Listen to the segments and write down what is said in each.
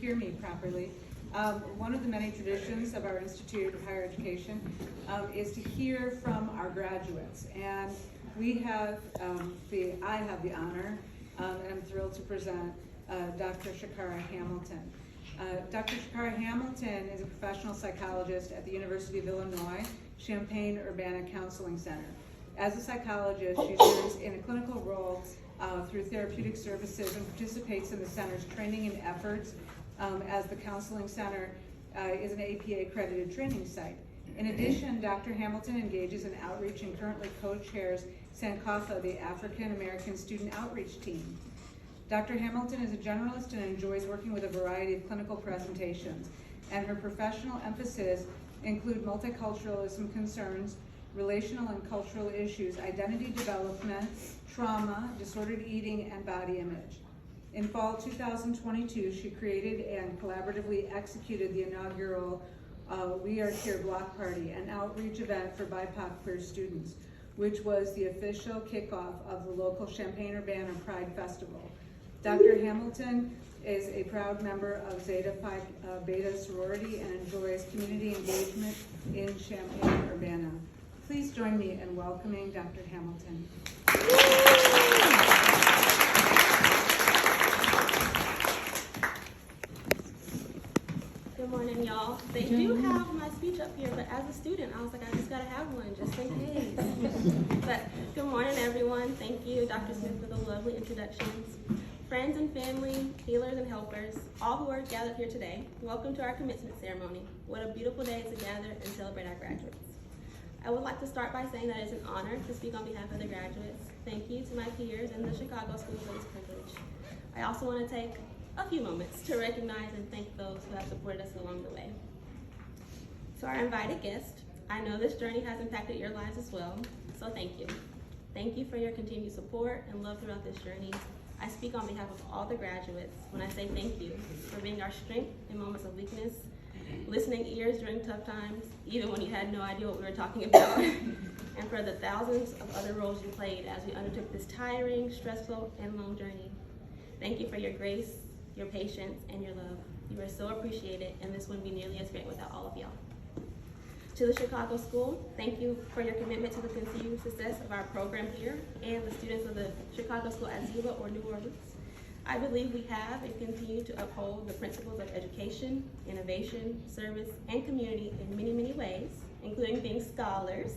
hear me properly. One of the many traditions of our Institute of Higher Education is to hear from our graduates. And we have I have the honor, and I'm thrilled to present Dr. Shaciarra Hamilton. Dr. Shaciarra Hamilton is a professional psychologist at the University of Illinois Champaign-Urbana Counseling Center. As a psychologist, she serves in a clinical role through therapeutic services and participates in the center's training and efforts as the counseling center is an APA accredited training site. In addition, Dr. Hamilton engages in outreach and currently co-chairs Sankofa, the African American Student Outreach Team. Dr. Hamilton is a generalist and enjoys working with a variety of clinical presentations, and her professional emphasis include multiculturalism concerns, relational and cultural issues, identity development, trauma, disordered eating, and body image. In fall 2022, she created and collaboratively executed the inaugural We Are Here Block Party, an outreach event for BIPOC queer students, which was the official kickoff of the local Champaign-Urbana Pride Festival. Dr. Hamilton is a proud member of Zeta Phi Beta sorority and enjoys community engagement in Champaign-Urbana. Please join me in welcoming Dr. Hamilton. Good morning, y'all. They do have my speech up here, but as a student, I was like, I just gotta have one just in case. But good morning, everyone. Thank you, Dr. Smith, for the lovely introductions. Friends and family, healers and helpers, all who are gathered here today, welcome to our commencement ceremony. What a beautiful day to gather and celebrate our graduates. I would like to start by saying that it's an honor to speak on behalf of the graduates. Thank you to my peers in the Chicago School for this privilege. I also want to take a few moments to recognize and thank those who have supported us along the way. To our invited guests, I know this journey has impacted your lives as well, so thank you. Thank you for your continued support and love throughout this journey. I speak on behalf of all the graduates when I say thank you for being our strength in moments of weakness, listening ears during tough times, even when you had no idea what we were talking about, and for the thousands of other roles you played as we undertook this tiring, stressful, and long journey. Thank you for your grace, your patience, and your love. You are so appreciated, and this wouldn't be nearly as great without all of y'all. To the Chicago School, thank you for your commitment to the continued success of our program here and the students of the Chicago School at Zula or New Orleans. I believe we have and continue to uphold the principles of education, innovation, service, and community in many, many ways, including being scholars,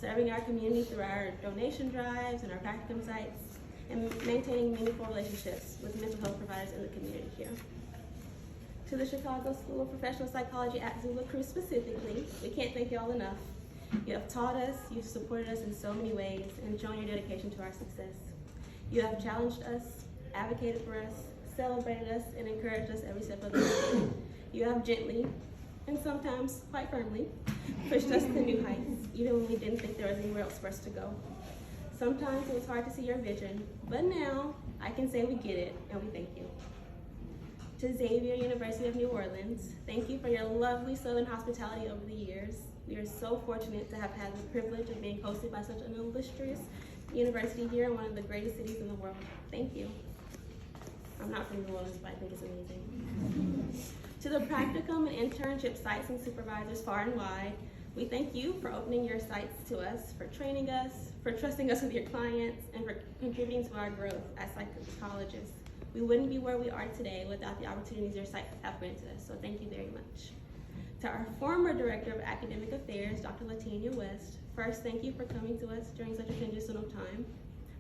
serving our community through our donation drives and our practicum sites, and maintaining meaningful relationships with mental health providers in the community here. To the Chicago School of Professional Psychology at Zula Crew specifically, we can't thank y'all enough. You have taught us, you've supported us in so many ways, and shown your dedication to our success. You have challenged us, advocated for us, celebrated us, and encouraged us every step of the way. You have gently, and sometimes quite firmly, pushed us to new heights, even when we didn't think there was anywhere else for us to go. Sometimes it was hard to see your vision, but now I can say we get it, and we thank you. To Xavier University of New Orleans, thank you for your lovely Southern hospitality over the years. We are so fortunate to have had the privilege of being hosted by such an illustrious university here in one of the greatest cities in the world. Thank you. I'm not from New Orleans, but I think it's amazing. To the practicum and internship sites and supervisors far and wide, we thank you for opening your sites to us, for training us, for trusting us with your clients, and for contributing to our growth as psychologists. We wouldn't be where we are today without the opportunities your sites have granted us, so thank you very much. To our former Director of Academic Affairs, Dr. Latanya West, first, thank you for coming to us during such a transitional time.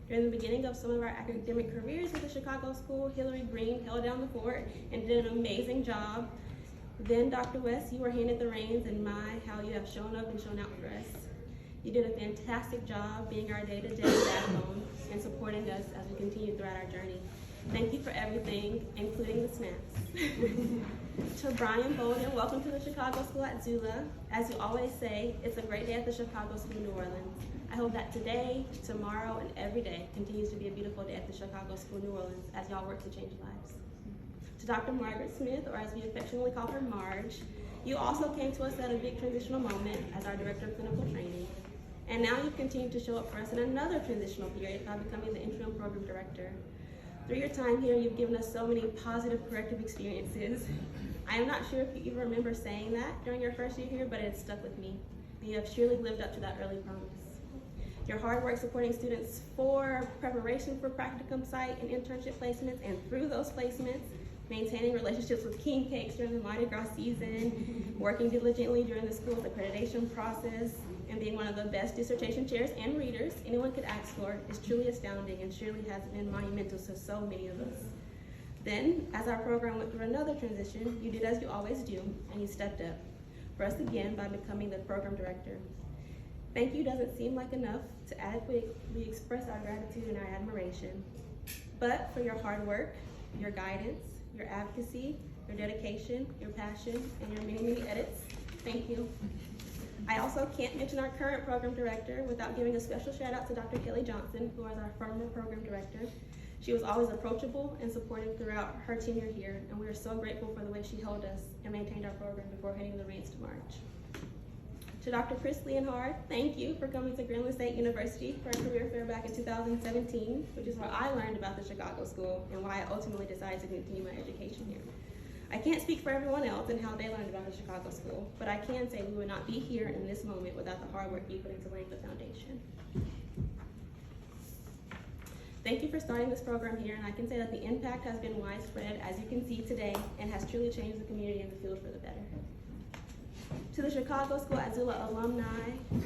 During the beginning of some of our academic careers at the Chicago School, Hillary Green held down the fort and did an amazing job. Then, Dr. West, you were handed the reins, and how you have shown up and shown out for us. You did a fantastic job being our day-to-day backbone and supporting us as we continue throughout our journey. Thank you for everything, including the snacks. To Brian Bolden, welcome to the Chicago School at Zula. As you always say, it's a great day at the Chicago School, New Orleans. I hope that today, tomorrow, and every day continues to be a beautiful day at the Chicago School, New Orleans, as y'all work to change lives. To Dr. Margaret Smith, or as we affectionately call her, Marge, you also came to us at a big transitional moment as our Director of Clinical Training. And now you've continued to show up for us in another transitional period by becoming the Interim Program Director. Through your time here, you've given us so many positive corrective experiences. I am not sure if you even remember saying that during your first year here, but it stuck with me. You have surely lived up to that early promise. Your hard work supporting students for preparation for practicum site and internship placements, and through those placements, maintaining relationships with King Cakes during the Mardi Gras season, working diligently during the school's accreditation process, and being one of the best dissertation chairs and readers anyone could ask for is truly astounding and surely has been monumental to so many of us. Then, as our program went through another transition, you did as you always do, and you stepped up. For us again by becoming the program director. Thank you doesn't seem like enough to adequately express our gratitude and our admiration. But for your hard work, your guidance, your advocacy, your dedication, your passion, and your many, many edits, thank you. I also can't mention our current program director without giving a special shout out to Dr. Kelly Johnson, who is our former program director. She was always approachable and supportive throughout her tenure here, and we are so grateful for the way she held us and maintained our program before heading the reins to March. To Dr. Chris Leonhard, thank you for coming to Greenland State University for a career fair back in 2017, which is where I learned about the Chicago School and why I ultimately decided to continue my education here. I can't speak for everyone else and how they learned about the Chicago School, but I can say we would not be here in this moment without the hard work you put into laying the foundation. Thank you for starting this program here, and I can say that the impact has been widespread, as you can see today, and has truly changed the community and the field for the better. To the Chicago School Azula alumni,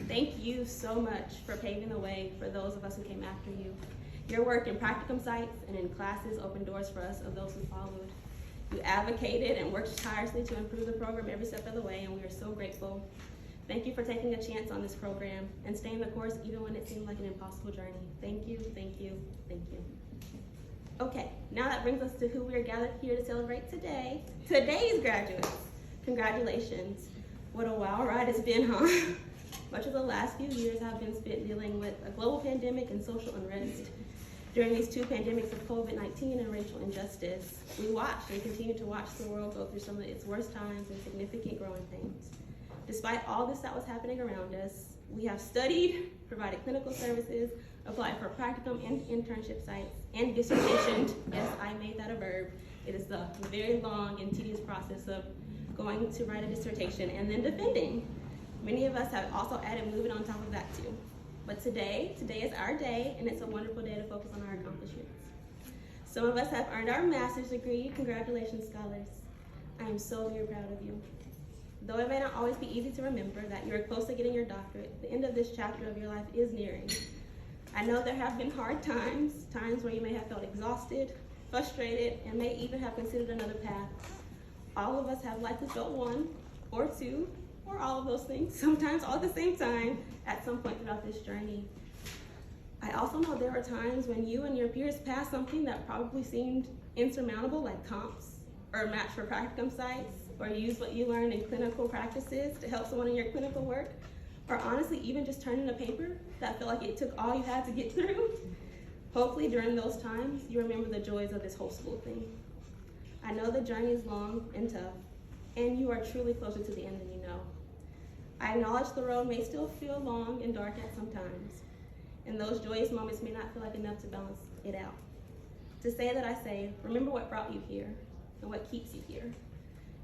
thank you so much for paving the way for those of us who came after you. Your work in practicum sites and in classes opened doors for us of those who followed. You advocated and worked tirelessly to improve the program every step of the way, and we are so grateful. Thank you for taking a chance on this program and staying the course even when it seemed like an impossible journey. Thank you, thank you, thank you. Okay, now that brings us to who we are gathered here to celebrate today. Today's graduates. Congratulations. What a wild ride it's been, huh? Much of the last few years have been spent dealing with a global pandemic and social unrest. During these two pandemics of COVID-19 and racial injustice, we watched and continue to watch the world go through some of its worst times and significant growing pains. Despite all this that was happening around us, we have studied, provided clinical services, applied for practicum and internship sites, and dissertationed. Yes, I made that a verb. It is the very long and tedious process of going to write a dissertation and then defending. Many of us have also added movement on top of that too. But today is our day, and it's a wonderful day to focus on our accomplishments. Some of us have earned our master's degree. Congratulations, scholars. I am so very proud of you. Though it may not always be easy to remember that you are close to getting your doctorate, the end of this chapter of your life is nearing. I know there have been hard times where you may have felt exhausted, frustrated, and may even have considered another path. All of us have likely felt one, or two, or all of those things, sometimes all at the same time, at some point throughout this journey. I also know there were times when you and your peers passed something that probably seemed insurmountable, like comps, or a match for practicum sites, or use what you learned in clinical practices to help someone in your clinical work, or honestly, even just turn in a paper that felt like it took all you had to get through. Hopefully during those times, you remember the joys of this whole school thing. I know the journey is long and tough, and you are truly closer to the end than you know. I acknowledge the road may still feel long and dark at some times, and those joyous moments may not feel like enough to balance it out. To say that I say, remember what brought you here and what keeps you here.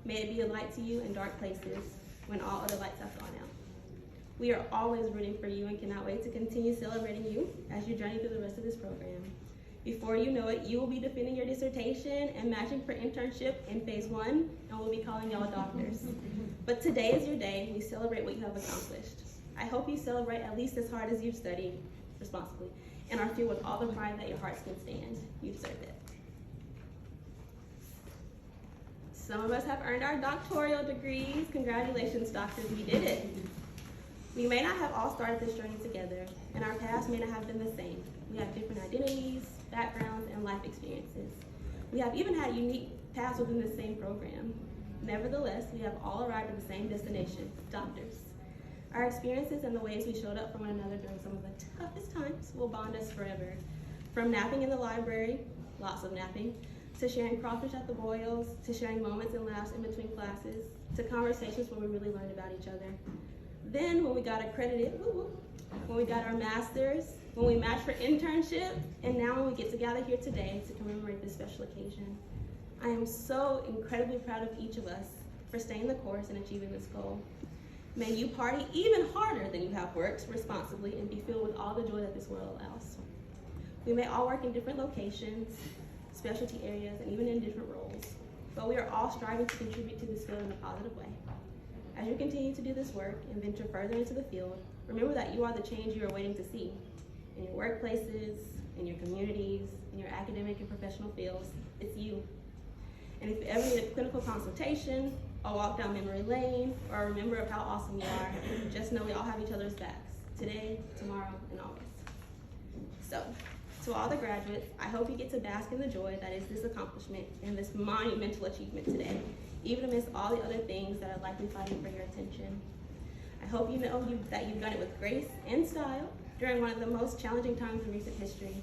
May it be a light to you in dark places when all other lights have gone out. We are always rooting for you and cannot wait to continue celebrating you as you journey through the rest of this program. Before you know it, you will be defending your dissertation and matching for internship in phase 1, and we'll be calling y'all doctors. But today is your day. We celebrate what you have accomplished. I hope you celebrate at least as hard as you've studied responsibly and are filled with all the pride that your hearts can stand. You deserve it. Some of us have earned our doctoral degrees. Congratulations, doctors, we did it. We may not have all started this journey together, and our paths may not have been the same. We have different identities, backgrounds, and life experiences. We have even had unique paths within the same program. Nevertheless, we have all arrived at the same destination, doctors. Our experiences and the ways we showed up for one another during some of the toughest times will bond us forever. From napping in the library, lots of napping, to sharing crawfish at the boils, to sharing moments and laughs in between classes, to conversations where we really learned about each other. Then when we got accredited, when we got our masters, when we matched for internship, and now when we get together here today to commemorate this special occasion. I am so incredibly proud of each of us for staying the course and achieving this goal. May you party even harder than you have worked responsibly and be filled with all the joy that this world allows. We may all work in different locations, specialty areas, and even in different roles, but we are all striving to contribute to this field in a positive way. As you continue to do this work and venture further into the field, remember that you are the change you are waiting to see in your workplaces, in your communities, in your academic and professional fields. It's you. And if you ever need a clinical consultation, or walk down memory lane, or remember of how awesome you are, just know we all have each other's backs, today, tomorrow, and always. So, to all the graduates, I hope you get to bask in the joy that is this accomplishment and this monumental achievement today, even amidst all the other things that are likely fighting for your attention. I hope you know that you've done it with grace and style during one of the most challenging times in recent history,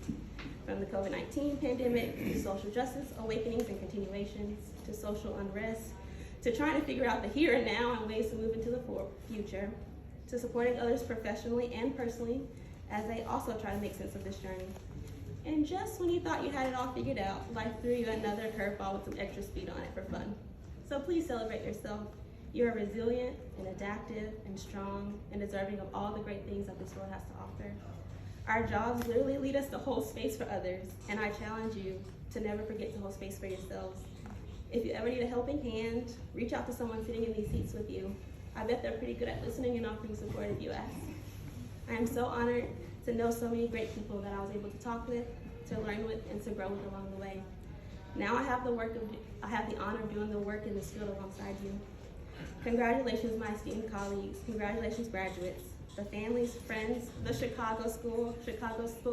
from the COVID-19 pandemic to social justice awakenings and continuations, to social unrest, to trying to figure out the here and now and ways to move into the future, to supporting others professionally and personally as they also try to make sense of this journey. And just when you thought you had it all figured out, life threw you another curveball with some extra speed on it for fun. So please celebrate yourself. You are resilient and adaptive and strong and deserving of all the great things that this world has to offer. Our jobs literally lead us to hold space for others, and I challenge you to never forget to hold space for yourselves. If you ever need a helping hand, reach out to someone sitting in these seats with you. I bet they're pretty good at listening and offering support if you ask. I am so honored to know so many great people that I was able to talk with, to learn with, and to grow with along the way. Now I have the honor of doing the work in this field alongside you. Congratulations, my esteemed colleagues. Congratulations, graduates, the families, friends, the Chicago School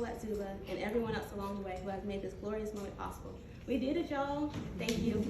at Zuba, and everyone else along the way who has made this glorious moment possible. We did it, y'all. Thank you.